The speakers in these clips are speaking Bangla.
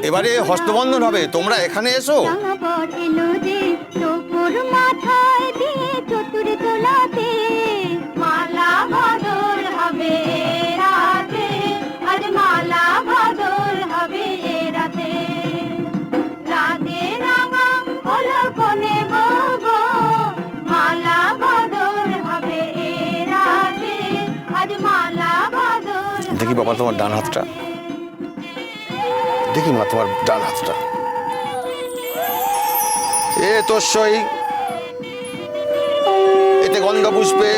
এবারে হস্তবন্ধন হবে, তোমরা এখানে এসো। মালা বদল হবে রাতে, আজ মালা বদল হবে রাতে। রাতে রাঙা হলো কোনে গো, মালা বদল হবে রাতে, আজ মালা বদল। দেখি বাবা তোমার ডান হাতটা, দেখি মা তোমার ডান হাতটা। এ তস্যই এতে গন্ধপুষ্পে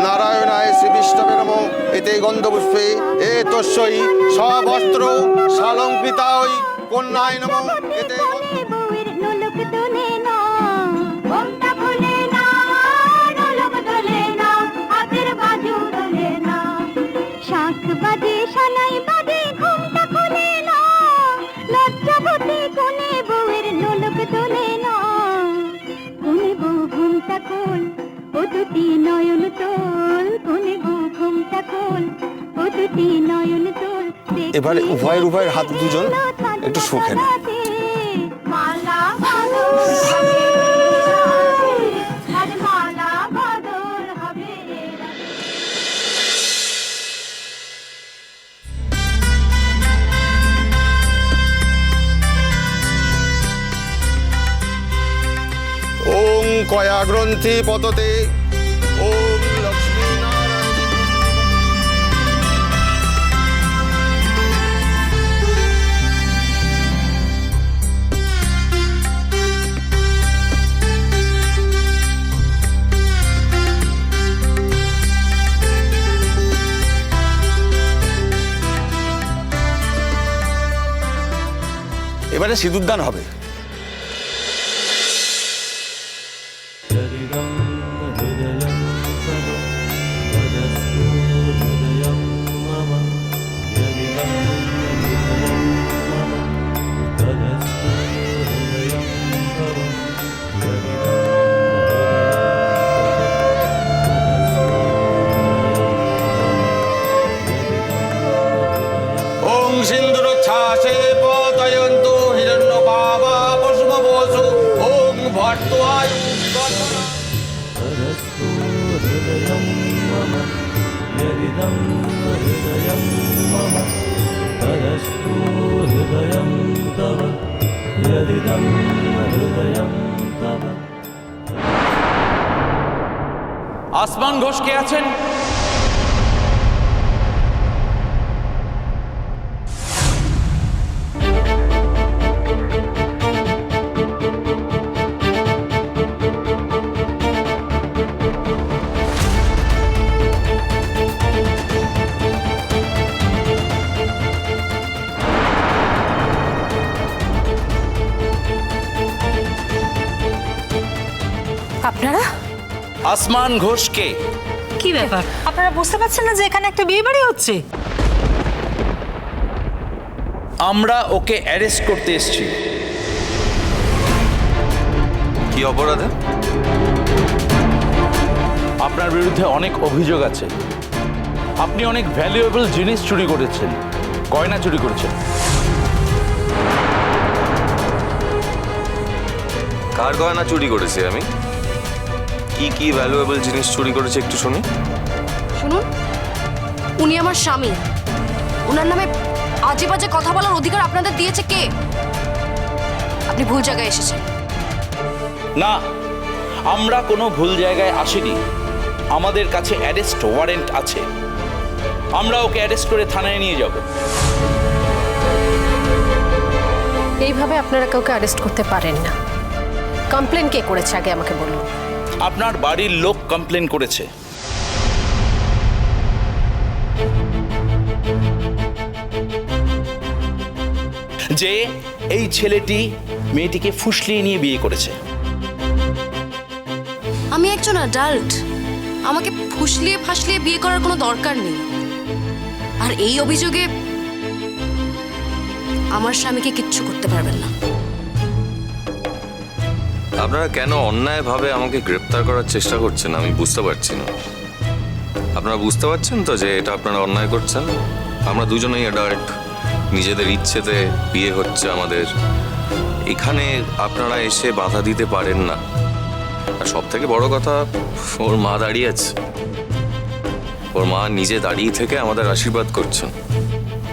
নারায়ণায় শ্রী বিষ্ণবে নমঃ। এতে গন্ধপুষ্পে এ তস্যই সবস্ত্র সালঙ্কৃতায় কন্যায় নমঃ। এতে নয়ন তোল কোনে গো ঘুমটা খোল, ও দুটি নয়ন তোল। এবারে উভয়ের হাত দুজন একটু সুখে না। মালা বদল হবে আজ মালা বদল হবে। ওং কয়া গ্রন্থি পততে ওং লক্ষ্মী নারায়ণ। এবারে সিঁদুরদান হবে। ওং সিন্দুরচ্ছ্বাসে পতয়ন্তু হিরণ্যপাবা পশুমবসু। ওং ভট্টআয়ু গণনা। তদস্তু হৃদয়ং মম যদিদং হৃদয়ং মম, তদস্তু হৃদয়ং তব যদিদং হৃদয়ং তব। আসমান ঘোষ কে আছেন? আপনারা আসমান ঘোষ কে? কি ব্যাপার, আপনারা বুঝতে পারছেন না যে এখানে একটা বিয়ে বাড়ি হচ্ছে? আমরা ওকে অ্যারেস্ট করতে এসেছি। কি অপরাধে? আপনার বিরুদ্ধে অনেক অভিযোগ আছে। আপনি অনেক ভ্যালুয়েবল জিনিস চুরি করেছেন, গয়না চুরি করেছেন। কার গয়না চুরি করেছি আমি? কি কি ভ্যালুয়েবল জিনিস চুরি করেছে একটু শুনি। শুনুন, উনি আমার স্বামী। ওনার নামে আজে বাজে কথা বলার অধিকার আপনাদের দিয়েছে কে? আপনি ভুল জায়গায় এসেছেন। না, আমরা কোনো ভুল জায়গায় আসিনি। আমাদের কাছে অ্যারেস্ট ওয়ারেন্ট আছে। আমরা ওকে অ্যারেস্ট করে থানায় নিয়ে যাব। এইভাবে আপনারা কাউকে অ্যারেস্ট করতে পারেন না। কমপ্লেন কে করেছে আগে আমাকে বলুন। আপনার বাড়ির লোক কমপ্লেন করেছে। যে এই ছেলেটি মেয়েটিকে ফুসলিয়ে নিয়ে বিয়ে করেছে। আমি একজন অ্যাডাল্ট, আমাকে ফুসলিয়ে ফাসলিয়ে বিয়ে করার কোনো দরকার নেই। আর এই অভিযোগে আমার স্বামীকে কিচ্ছু করতে পারবেন না। আপনারা কেন অন্যায়ভাবে আমাকে গ্রেপ্তার করার চেষ্টা করছেন আমি বুঝতে পারছি না। আপনারা বুঝতে পারছেন তো যে এটা আপনারা অন্যায় করছেন? আমরা দুজনেই অ্যাডাল্ট, নিজেদের ইচ্ছেতে বিয়ে হচ্ছে আমাদের, এখানে আপনারা এসে বাধা দিতে পারেন না। আর সব থেকে বড় কথা, ওর মা দাঁড়িয়ে আছে, ওর মা নিজে দাঁড়িয়ে থেকে আমাদের আশীর্বাদ করছেন।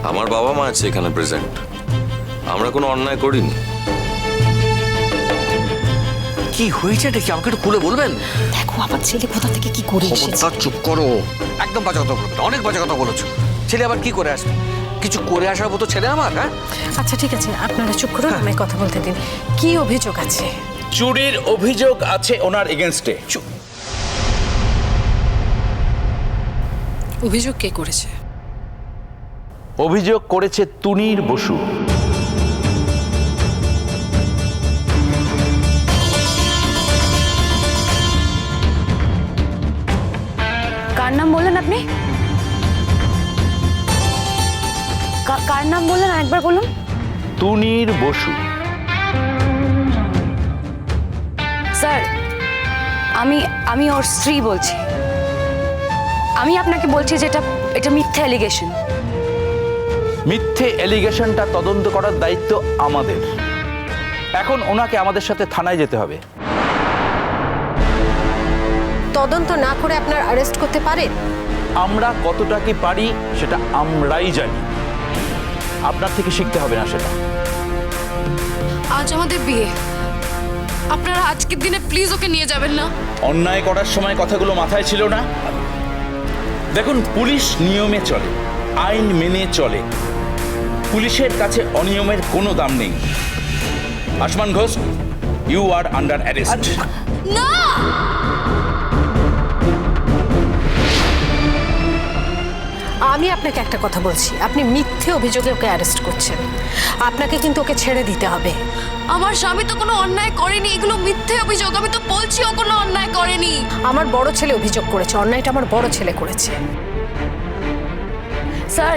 আমার বাবা মা আছে এখানে প্রেজেন্ট, আমরা কোনো অন্যায় করিনি। কি হয়েছে দেখি, আমাকে একটু খুলে বলবেন? দেখো আমার ছেলে কোথা থেকে কি করে এসেছে। খবরদার চুপ করো, একদম বাজে কথা বলবে না, অনেক বাজে কথা বলেছো। ছেলে আবার কি করে আসবে? কিছু করে আসার মতো ছেলে আমার? হ্যাঁ আচ্ছা ঠিক আছে, আপনারা চুপ করুন, আমায় কথা বলতে দিন। কি অভিযোগ আছে? চুরির অভিযোগ আছে ওনার এগেনস্টে। অভিযোগ কে করেছে? অভিযোগ করেছে তুনির বসু। কার নাম বললেন আপনি? কার নাম বললেন আরেকবার বলুন। তুনির বসু। স্যার, আমি ওর স্ত্রী বলছি। আমি আপনাকে বলছি যে এটা মিথ্যা অ্যালিগেশন। মিথ্যে এলিগেশনটা তদন্ত করার দায়িত্ব আমাদের। এখন ওনাকে আমাদের সাথে থানায় যেতে হবে। তদন্ত না করে আপনার অ্যারেস্ট করতে পারেন? আমরা কতটা কি পারি সেটা আমরাই জানি, আপনার থেকে শিখতে হবে না সেটা। আজ আমাদের বিয়ে, আপনারা আজকের দিনে প্লিজ ওকে নিয়ে যাবেন না। অন্যায় করার সময় কথাগুলো মাথায় ছিল না? দেখুন, পুলিশ নিয়মে চলে, আইন মেনে চলে। পুলিশের কাছে অনিয়মের কোনো দাম নেই। Asman Ghosh, you are under arrest. না, আমি আপনাকে একটা কথা বলছি, আপনি মিথ্যে অভিযোগে ওকে অ্যারেস্ট করছেন। আপনাকে কিন্তু ওকে ছেড়ে দিতে হবে। আমার স্বামী তো কোনো অন্যায় করেনি, এগুলো মিথ্যে অভিযোগ। আমি তো বলছি ও কোনো অন্যায় করেনি। আমার বড় ছেলে অভিযোগ করেছে, অন্যায়টা আমার বড় ছেলে করেছে। স্যার,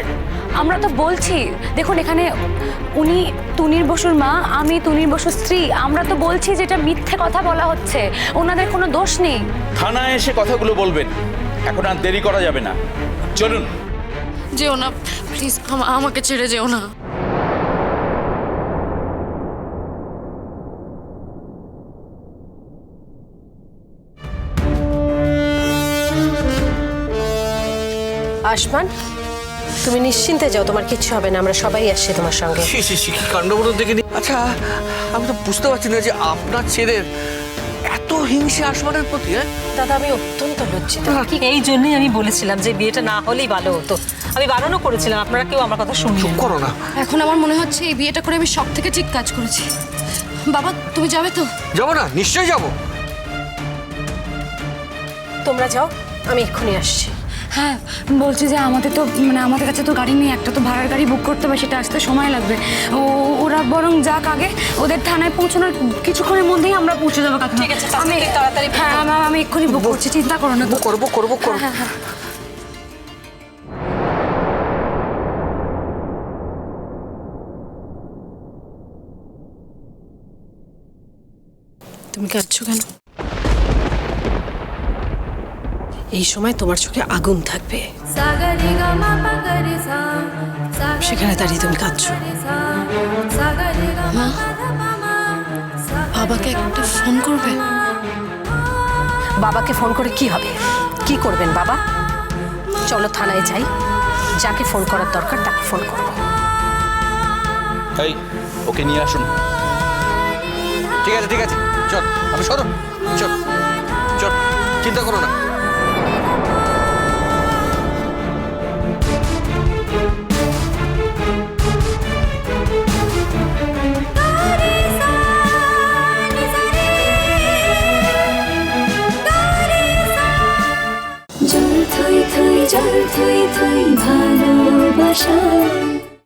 আমরা তো বলছি, দেখুন এখানে উনি তুনির বসুর মা, আমি তুনির বসুর স্ত্রী। আমরা তো বলছি যে এটা মিথ্যে কথা বলা হচ্ছে, ওনাদের কোনো দোষ নেই। থানায় এসে কথাগুলো বলবেন, এখন আর দেরি করা যাবে না। চলুন। যেও না প্লিজ, আমাকে ছেড়ে যেও না। আসমান, তুমি নিশ্চিন্তে যাও, তোমার কিচ্ছু হবে না, আমরা সবাই আসছি তোমার সঙ্গে। কি কাণ্ডবরণ দেখিনি। আচ্ছা, আমি তো বুঝতে পারছি না যে আপনার ছেলের এত হিংসে আসমানের প্রতি। হ্যাঁ দাদা, আমি অত্যন্ত লজ্জিত। এই জন্যই আমি বলেছিলাম যে বিয়েটা না হলেই ভালো হতো। আমি বারণও করেছিলাম, আপনারা কেউ আমার কথা শুনলেন চুপ করো না। এখন আমার মনে হচ্ছে এই বিয়েটা করে আমি সব থেকে ঠিক কাজ করেছি। বাবা, তুমি যাবে তো? যাবো না, নিশ্চয়ই যাবো। তোমরা যাও, আমি এক্ষুনি আসছি। হ্যাঁ, বলছি যে আমাদের তো আমাদের কাছে তো গাড়ি নেই, একটা তো ভাড়ার গাড়ি বুক করতে হবে, সেটা আসতে সময় লাগবে। ওরা বরং যাক আগে, ওদের থানায় পৌঁছানোর কিছুক্ষণের মধ্যেই আমরা পৌঁছে যাবো। ঠিক আছে, আমি তাড়াতাড়ি। হ্যাঁ, আমি এক্ষুনি বুক করছি, চিন্তা করো না। করবো। হ্যাঁ হ্যাঁ। তুমি কাঁদছো কেন? এই সময় তোমার চোখে আগুন থাকবে, সেখানে দাঁড়িয়ে তুমি কাঁদছো। মা, বাবাকে একটা ফোন করবে? বাবাকে ফোন করে কি হবে? কি করবেন বাবা? চলো থানায় যাই, যাকে ফোন করার দরকার তাকে ফোন করবো। এই, ওকে নিয়ে আসুন। ঠিক আছে, চল, আমি সরো, চল, চিন্তা করো না। জল থই থই ভালোবাসা